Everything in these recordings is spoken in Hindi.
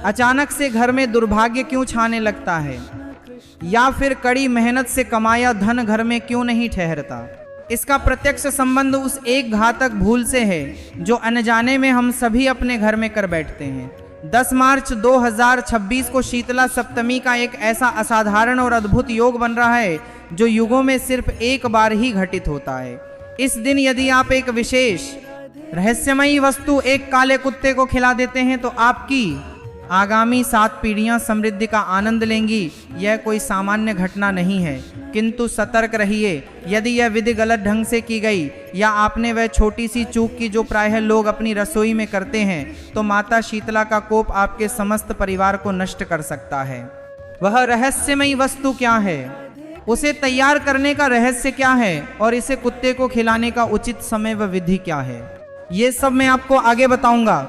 अचानक से घर में दुर्भाग्य क्यों छाने लगता है, या फिर कड़ी मेहनत से कमाया धन घर में क्यों नहीं ठहरता। इसका प्रत्यक्ष संबंध उस एक घातक भूल से है जो अनजाने में हम सभी अपने घर में कर बैठते हैं। 10 मार्च 2026 को शीतला सप्तमी का एक ऐसा असाधारण और अद्भुत योग बन रहा है जो युगों में सिर्फ एक बार ही घटित होता है। इस दिन यदि आप एक विशेष रहस्यमयी वस्तु एक काले कुत्ते को खिला देते हैं तो आपकी आगामी 7 पीढ़ियां समृद्धि का आनंद लेंगी। यह कोई सामान्य घटना नहीं है, किंतु सतर्क रहिए, यदि यह विधि गलत ढंग से की गई या आपने वह छोटी सी चूक की जो प्रायः लोग अपनी रसोई में करते हैं, तो माता शीतला का कोप आपके समस्त परिवार को नष्ट कर सकता है। वह रहस्यमयी वस्तु क्या है, उसे तैयार करने का रहस्य क्या है और इसे कुत्ते को खिलाने का उचित समय व विधि क्या है, ये सब मैं आपको आगे बताऊंगा।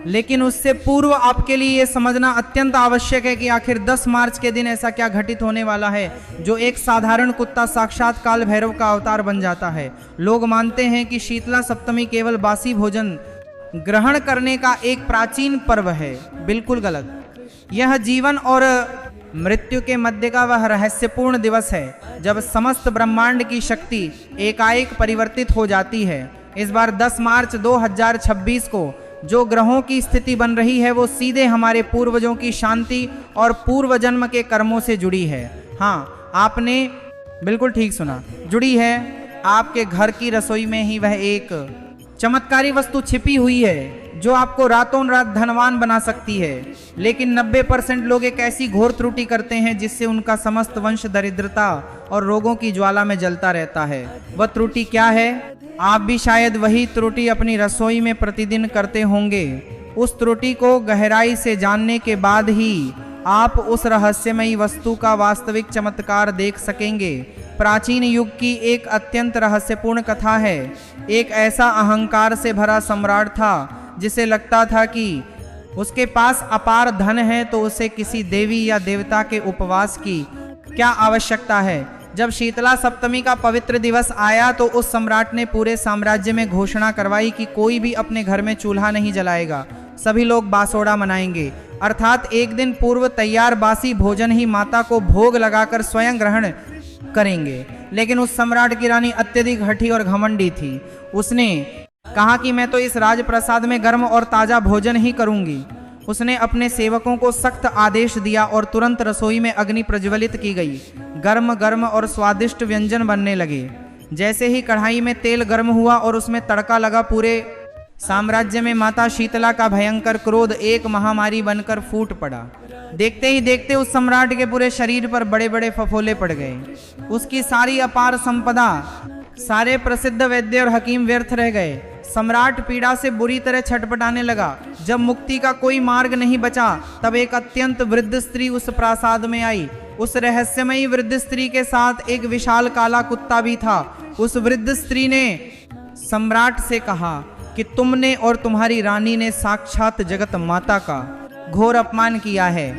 लेकिन उससे पूर्व आपके लिए ये समझना अत्यंत आवश्यक है कि आखिर 10 मार्च के दिन ऐसा क्या घटित होने वाला है जो एक साधारण कुत्ता साक्षात काल भैरव का अवतार बन जाता है। लोग मानते हैं कि शीतला सप्तमी केवल बासी भोजन ग्रहण करने का एक प्राचीन पर्व है। बिल्कुल गलत। यह जीवन और मृत्यु के मध्य का वह रहस्यपूर्ण दिवस है जब समस्त ब्रह्मांड की शक्ति एकाएक परिवर्तित हो जाती है। इस बार 10 मार्च 2026 को जो ग्रहों की स्थिति बन रही है वो सीधे हमारे पूर्वजों की शांति और पूर्व जन्म के कर्मों से जुड़ी है। हाँ, आपने बिल्कुल ठीक सुना, जुड़ी है। आपके घर की रसोई में ही वह एक चमत्कारी वस्तु छिपी हुई है जो आपको रातों रात धनवान बना सकती है। लेकिन 90% लोग एक ऐसी घोर त्रुटि करते हैं जिससे उनका समस्त वंश दरिद्रता और रोगों की ज्वाला में जलता रहता है। वह त्रुटि क्या है? आप भी शायद वही त्रुटि अपनी रसोई में प्रतिदिन करते होंगे। उस त्रुटि को गहराई से जानने के बाद ही आप उस रहस्यमयी वस्तु का वास्तविक चमत्कार देख सकेंगे। प्राचीन युग की एक अत्यंत रहस्यपूर्ण कथा है। एक ऐसा अहंकार से भरा सम्राट था जिसे लगता था कि उसके पास अपार धन है तो उसे किसी देवी या देवता के उपवास की क्या आवश्यकता है। जब शीतला सप्तमी का पवित्र दिवस आया तो उस सम्राट ने पूरे साम्राज्य में घोषणा करवाई कि कोई भी अपने घर में चूल्हा नहीं जलाएगा, सभी लोग बासोड़ा मनाएंगे, अर्थात एक दिन पूर्व तैयार बासी भोजन ही माता को भोग लगाकर स्वयं ग्रहण करेंगे। लेकिन उस सम्राट की रानी अत्यधिक हठी और घमंडी थी। उसने कहा कि मैं तो इस राजप्रसाद में गर्म और ताजा भोजन ही करूंगी। उसने अपने सेवकों को सख्त आदेश दिया और तुरंत रसोई में अग्नि प्रज्वलित की गई। गर्म गर्म और स्वादिष्ट व्यंजन बनने लगे। जैसे ही कढ़ाई में तेल गर्म हुआ और उसमें तड़का लगा, पूरे साम्राज्य में माता शीतला का भयंकर क्रोध एक महामारी बनकर फूट पड़ा। देखते ही देखते उस सम्राट के पूरे शरीर पर बड़े बड़े फफोले पड़ गए। उसकी सारी अपार संपदा, सारे प्रसिद्ध वैद्य और हकीम व्यर्थ रह गए। सम्राट पीड़ा से बुरी तरह छटपटाने लगा। जब मुक्ति का कोई मार्ग नहीं बचा तब एक अत्यंत वृद्ध स्त्री उस प्रासाद में आई। उस रहस्यमयी वृद्ध स्त्री के साथ एक विशाल काला कुत्ता भी था। उस वृद्ध स्त्री ने सम्राट से कहा कि तुमने और तुम्हारी रानी ने साक्षात जगत माता का घोर अपमान किया है।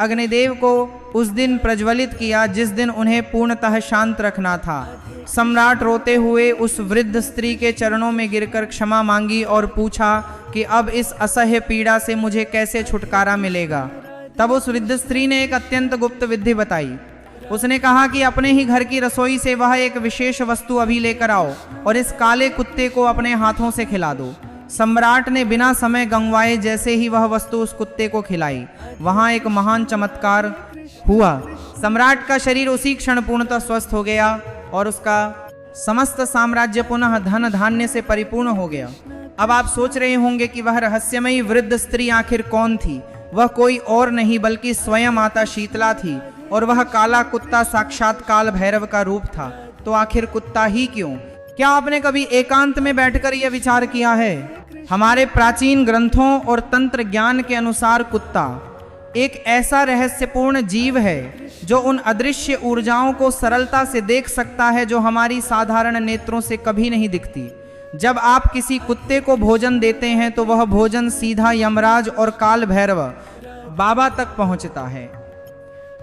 अग्निदेव को उस दिन प्रज्वलित किया जिस दिन उन्हें पूर्णतः शांत रखना था। सम्राट रोते हुए उस वृद्ध स्त्री के चरणों में गिरकर क्षमा मांगी और पूछा कि अब इस असह्य पीड़ा से मुझे कैसे छुटकारा मिलेगा। तब उस वृद्ध स्त्री ने एक अत्यंत गुप्त विधि बताई। उसने कहा कि अपने ही घर की रसोई से वह एक विशेष वस्तु अभी लेकर आओ और इस काले कुत्ते को अपने हाथों से खिला दो। सम्राट ने बिना समय गंवाए जैसे ही वह वस्तु उस कुत्ते को खिलाई, वहां एक महान चमत्कार हुआ। सम्राट का शरीर उसी क्षण पूर्णतः स्वस्थ हो गया और उसका समस्त साम्राज्य पुनः धन धान्य से परिपूर्ण हो गया। अब आप सोच रहे होंगे कि वह रहस्यमयी वृद्ध स्त्री आखिर कौन थी। वह कोई और नहीं बल्कि स्वयं माता शीतला थी और वह काला कुत्ता साक्षात काल भैरव का रूप था। तो आखिर कुत्ता ही क्यों? क्या आपने कभी एकांत में बैठकर यह विचार किया है? हमारे प्राचीन ग्रंथों और तंत्र ज्ञान के अनुसार कुत्ता एक ऐसा रहस्यपूर्ण जीव है जो उन अदृश्य ऊर्जाओं को सरलता से देख सकता है जो हमारी साधारण नेत्रों से कभी नहीं दिखती। जब आप किसी कुत्ते को भोजन देते हैं तो वह भोजन सीधा यमराज और काल भैरव बाबा तक पहुंचता है।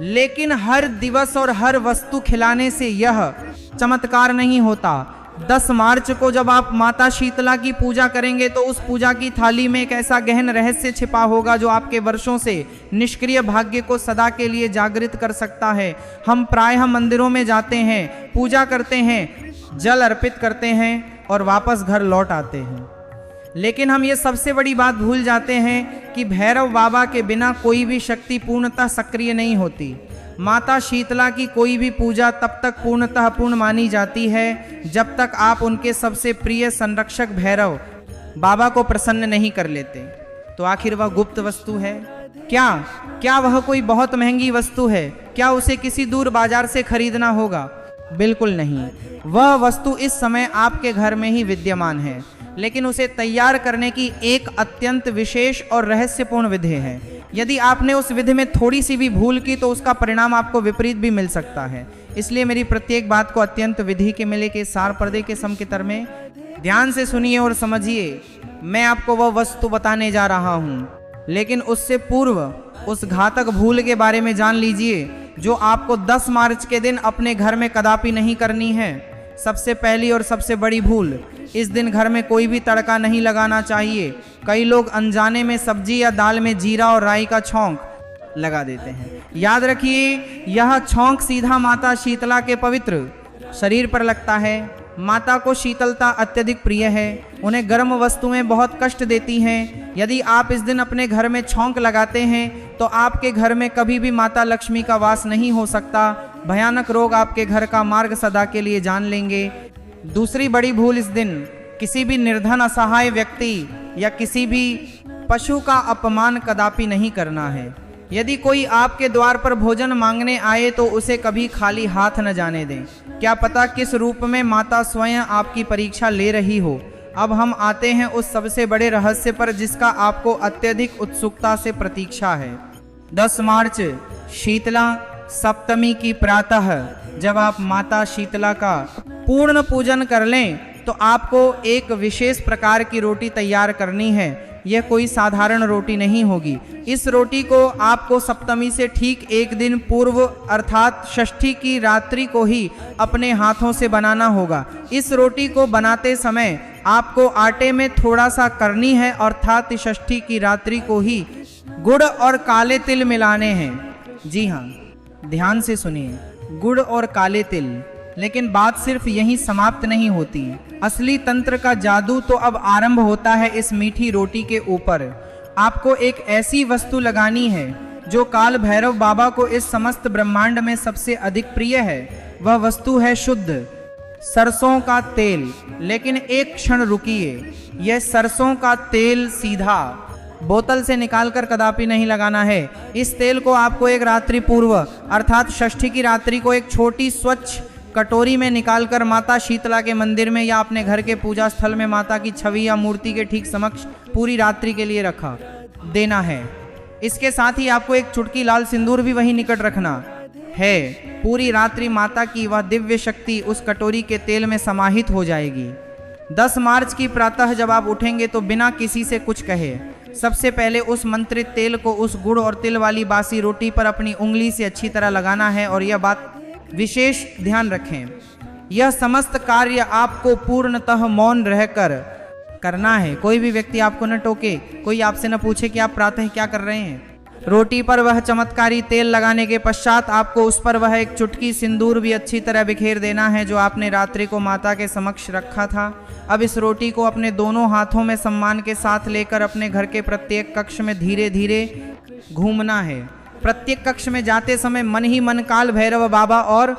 लेकिन हर दिवस और हर वस्तु खिलाने से यह चमत्कार नहीं होता। 10 मार्च को जब आप माता शीतला की पूजा करेंगे तो उस पूजा की थाली में एक ऐसा गहन रहस्य छिपा होगा जो आपके वर्षों से निष्क्रिय भाग्य को सदा के लिए जागृत कर सकता है। हम प्रायः मंदिरों में जाते हैं, पूजा करते हैं, जल अर्पित करते हैं और वापस घर लौट आते हैं, लेकिन हम ये सबसे बड़ी बात भूल जाते हैं कि भैरव बाबा के बिना कोई भी शक्ति पूर्णतः सक्रिय नहीं होती। माता शीतला की कोई भी पूजा तब तक पूर्णतः पूर्ण मानी जाती है जब तक आप उनके सबसे प्रिय संरक्षक भैरव बाबा को प्रसन्न नहीं कर लेते। तो आखिर वह गुप्त वस्तु है क्या वह कोई बहुत महंगी वस्तु है? क्या उसे किसी दूर बाजार से खरीदना होगा? बिल्कुल नहीं। वह वस्तु इस समय आपके घर में ही विद्यमान है, लेकिन उसे तैयार करने की एक अत्यंत विशेष और रहस्यपूर्ण विधि है। यदि आपने उस विधि में थोड़ी सी भी भूल की तो उसका परिणाम आपको विपरीत भी मिल सकता है। इसलिए मेरी प्रत्येक बात को अत्यंत विधि के मेले के सार पर्दे के समकितर में ध्यान से सुनिए और समझिए। मैं आपको वह वस्तु बताने जा रहा हूँ, लेकिन उससे पूर्व उस घातक भूल के बारे में जान लीजिए जो आपको 10 मार्च के दिन अपने घर में कदापि नहीं करनी है। सबसे पहली और सबसे बड़ी भूल, इस दिन घर में कोई भी तड़का नहीं लगाना चाहिए। कई लोग अनजाने में सब्जी या दाल में जीरा और राई का छौंक लगा देते हैं। याद रखिए, यह छौंक सीधा माता शीतला के पवित्र शरीर पर लगता है। माता को शीतलता अत्यधिक प्रिय है, उन्हें गर्म वस्तुएं बहुत कष्ट देती हैं। यदि आप इस दिन अपने घर में छौंक लगाते हैं तो आपके घर में कभी भी माता लक्ष्मी का वास नहीं हो सकता। भयानक रोग आपके घर का मार्ग सदा के लिए जान लेंगे। दूसरी बड़ी भूल, इस दिन किसी भी निर्धन असहाय व्यक्ति या किसी भी पशु का अपमान कदापि नहीं करना है। यदि कोई आपके द्वार पर भोजन मांगने आए तो उसे कभी खाली हाथ न जाने दें। क्या पता किस रूप में माता स्वयं आपकी परीक्षा ले रही हो। अब हम आते हैं उस सबसे बड़े रहस्य पर जिसका आपको अत्यधिक उत्सुकता से प्रतीक्षा है। 10 मार्च शीतला सप्तमी की प्रातः जब आप माता शीतला का पूर्ण पूजन कर लें तो आपको एक विशेष प्रकार की रोटी तैयार करनी है। यह कोई साधारण रोटी नहीं होगी। इस रोटी को आपको सप्तमी से ठीक एक दिन पूर्व अर्थात षष्ठी की रात्रि को ही अपने हाथों से बनाना होगा। इस रोटी को बनाते समय आपको आटे में थोड़ा सा करनी है, अर्थात षष्ठी की रात्रि को ही गुड़ और काले तिल मिलाने हैं। जी हाँ, ध्यान से सुनिए, गुड़ और काले तिल। लेकिन बात सिर्फ यहीं समाप्त नहीं होती। असली तंत्र का जादू तो अब आरंभ होता है इस मीठी रोटी के ऊपर। आपको एक ऐसी वस्तु लगानी है जो काल भैरव बाबा को इस समस्त ब्रह्मांड में सबसे अधिक प्रिय है। वह वस्तु है शुद्ध सरसों का तेल। लेकिन एक क्षण रुकिए, यह सरसों का तेल सीधा बोतल से निकालकर कदापि नहीं लगाना है। इस तेल को आपको एक रात्रि पूर्व अर्थात षष्ठी की रात्रि को एक छोटी स्वच्छ कटोरी में निकालकर माता शीतला के मंदिर में या अपने घर के पूजा स्थल में माता की छवि या मूर्ति के ठीक समक्ष पूरी रात्रि के लिए रखा देना है। इसके साथ ही आपको एक चुटकी लाल सिंदूर भी वहीं निकट रखना है। पूरी रात्रि माता की वह दिव्य शक्ति उस कटोरी के तेल में समाहित हो जाएगी। 10 मार्च की प्रातः जब आप उठेंगे तो बिना किसी से कुछ कहे सबसे पहले उस मंत्रित तेल को उस गुड़ और तिल वाली बासी रोटी पर अपनी उंगली से अच्छी तरह लगाना है। और यह बात विशेष ध्यान रखें, यह समस्त कार्य आपको पूर्णतः मौन रहकर करना है। कोई भी व्यक्ति आपको न टोके, कोई आपसे न पूछे कि आप प्रातः क्या कर रहे हैं। रोटी पर वह चमत्कारी तेल लगाने के पश्चात आपको उस पर वह एक चुटकी सिंदूर भी अच्छी तरह बिखेर देना है जो आपने रात्रि को माता के समक्ष रखा था। अब इस रोटी को अपने दोनों हाथों में सम्मान के साथ लेकर अपने घर के प्रत्येक कक्ष में धीरे धीरे घूमना है। प्रत्येक कक्ष में जाते समय मन ही मन काल भैरव बाबा और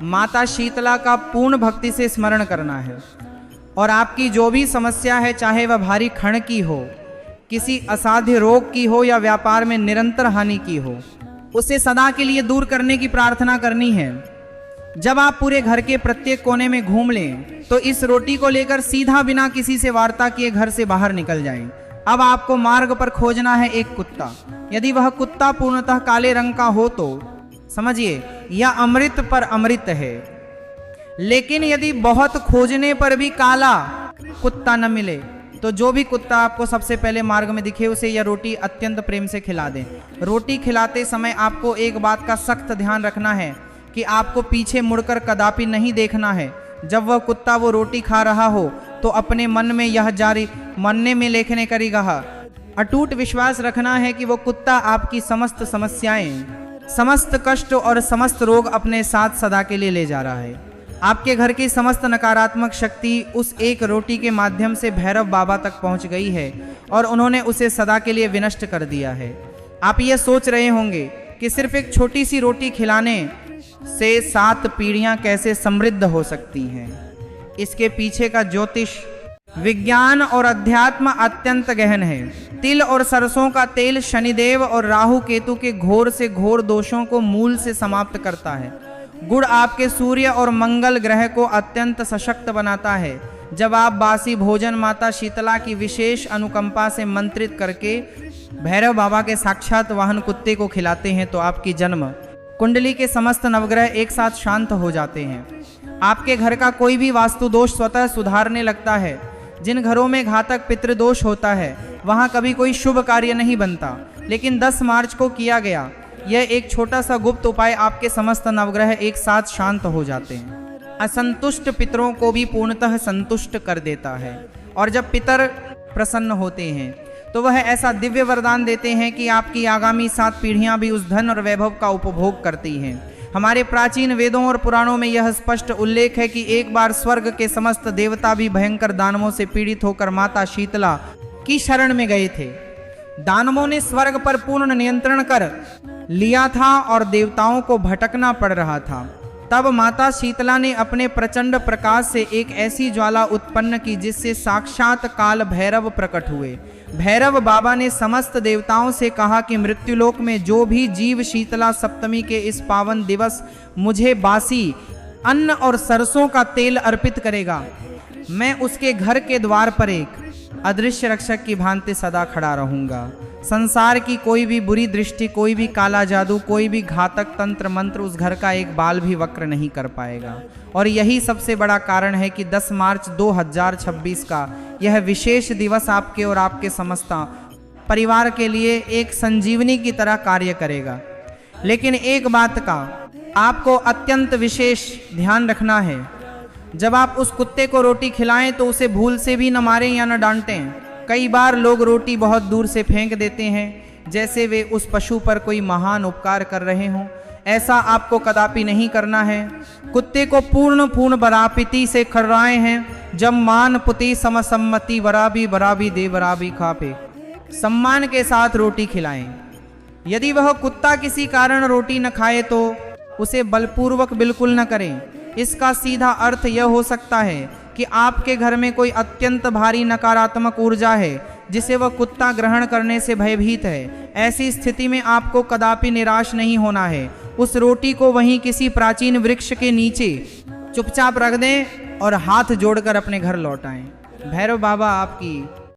माता शीतला का पूर्ण भक्ति से स्मरण करना है। और आपकी जो भी समस्या है, चाहे वह भारी क्षण की हो, किसी असाध्य रोग की हो या व्यापार में निरंतर हानि की हो, उसे सदा के लिए दूर करने की प्रार्थना करनी है। जब आप पूरे घर के प्रत्येक कोने में घूम लें तो इस रोटी को लेकर सीधा बिना किसी से वार्ता किए घर से बाहर निकल जाएं। अब आपको मार्ग पर खोजना है एक कुत्ता। यदि वह कुत्ता पूर्णतः काले रंग का हो तो समझिए यह अमृत पर अमृत है। लेकिन यदि बहुत खोजने पर भी काला कुत्ता न मिले तो जो भी कुत्ता आपको सबसे पहले मार्ग में दिखे उसे यह रोटी अत्यंत प्रेम से खिला दें। रोटी खिलाते समय आपको एक बात का सख्त ध्यान रखना है कि आपको पीछे मुड़कर कदापि नहीं देखना है। जब वह कुत्ता वो रोटी खा रहा हो तो अपने मन में यह जारी मनने में लेखने करेगा, अटूट विश्वास रखना है कि वो कुत्ता आपकी समस्त समस्याएं, समस्त कष्ट और समस्त रोग अपने साथ सदा के लिए ले जा रहा है। आपके घर की समस्त नकारात्मक शक्ति उस एक रोटी के माध्यम से भैरव बाबा तक पहुंच गई है और उन्होंने उसे सदा के लिए विनष्ट कर दिया है। आप ये सोच रहे होंगे कि सिर्फ एक छोटी सी रोटी खिलाने से 7 पीढ़ियां कैसे समृद्ध हो सकती हैं। इसके पीछे का ज्योतिष, विज्ञान और अध्यात्म अत्यंत गहन है। तिल और सरसों का तेल शनिदेव और राहु केतु के घोर से घोर दोषों को मूल से समाप्त करता है। गुड़ आपके सूर्य और मंगल ग्रह को अत्यंत सशक्त बनाता है। जब आप बासी भोजन माता शीतला की विशेष अनुकंपा से मंत्रित करके भैरव बाबा के साक्षात वाहन कुत्ते को खिलाते हैं तो आपकी जन्म कुंडली के समस्त नवग्रह एक साथ शांत हो जाते हैं। आपके घर का कोई भी वास्तु दोष स्वतः सुधारने लगता है। जिन घरों में घातक पितृदोष होता है वहां कभी कोई शुभ कार्य नहीं बनता, लेकिन 10 मार्च को किया गया यह एक छोटा सा गुप्त उपाय आपके समस्त नवग्रह एक साथ शांत हो जाते हैं। असंतुष्ट पितरों को भी पूर्णतः संतुष्ट कर देता है और जब पितर प्रसन्न होते हैं तो वह ऐसा दिव्य वरदान देते हैं कि आपकी आगामी 7 पीढ़ियां भी उस धन और वैभव का उपभोग करती हैं। हमारे प्राचीन वेदों और पुराणों में यह स्पष्ट उल्लेख है कि एक बार स्वर्ग के समस्त देवता भी भयंकर दानवों से पीड़ित होकर माता शीतला की शरण में गए थे। दानवों ने स्वर्ग पर पूर्ण नियंत्रण कर लिया था और देवताओं को भटकना पड़ रहा था। तब माता शीतला ने अपने प्रचंड प्रकाश से एक ऐसी ज्वाला उत्पन्न की जिससे साक्षात काल भैरव प्रकट हुए। भैरव बाबा ने समस्त देवताओं से कहा कि मृत्युलोक में जो भी जीव शीतला सप्तमी के इस पावन दिवस मुझे बासी अन्न और सरसों का तेल अर्पित करेगा, मैं उसके घर के द्वार पर एक अदृश्य रक्षक की भांति सदा खड़ा रहूंगा। संसार की कोई भी बुरी दृष्टि, कोई भी काला जादू, कोई भी घातक तंत्र मंत्र उस घर का एक बाल भी वक्र नहीं कर पाएगा। और यही सबसे बड़ा कारण है कि 10 मार्च 2026 का यह विशेष दिवस आपके और आपके समस्त परिवार के लिए एक संजीवनी की तरह कार्य करेगा। लेकिन एक बात का आपको अत्यंत विशेष ध्यान रखना है, जब आप उस कुत्ते को रोटी खिलाएं तो उसे भूल से भी न मारें या न डांटें। कई बार लोग रोटी बहुत दूर से फेंक देते हैं जैसे वे उस पशु पर कोई महान उपकार कर रहे हों। ऐसा आपको कदापि नहीं करना है। कुत्ते को पूर्ण बरापिती से खर्राए हैं। जब मान पुति समसम्मति बराबी बराबी दे बराबी खापे, सम्मान के साथ रोटी खिलाएं। यदि वह कुत्ता किसी कारण रोटी न खाए तो उसे बलपूर्वक बिल्कुल न करें। इसका सीधा अर्थ यह हो सकता है कि आपके घर में कोई अत्यंत भारी नकारात्मक ऊर्जा है जिसे वह कुत्ता ग्रहण करने से भयभीत है। ऐसी स्थिति में आपको कदापि निराश नहीं होना है। उस रोटी को वहीं किसी प्राचीन वृक्ष के नीचे चुपचाप रख दें और हाथ जोड़कर अपने घर लौट आएं। भैरव बाबा आपकी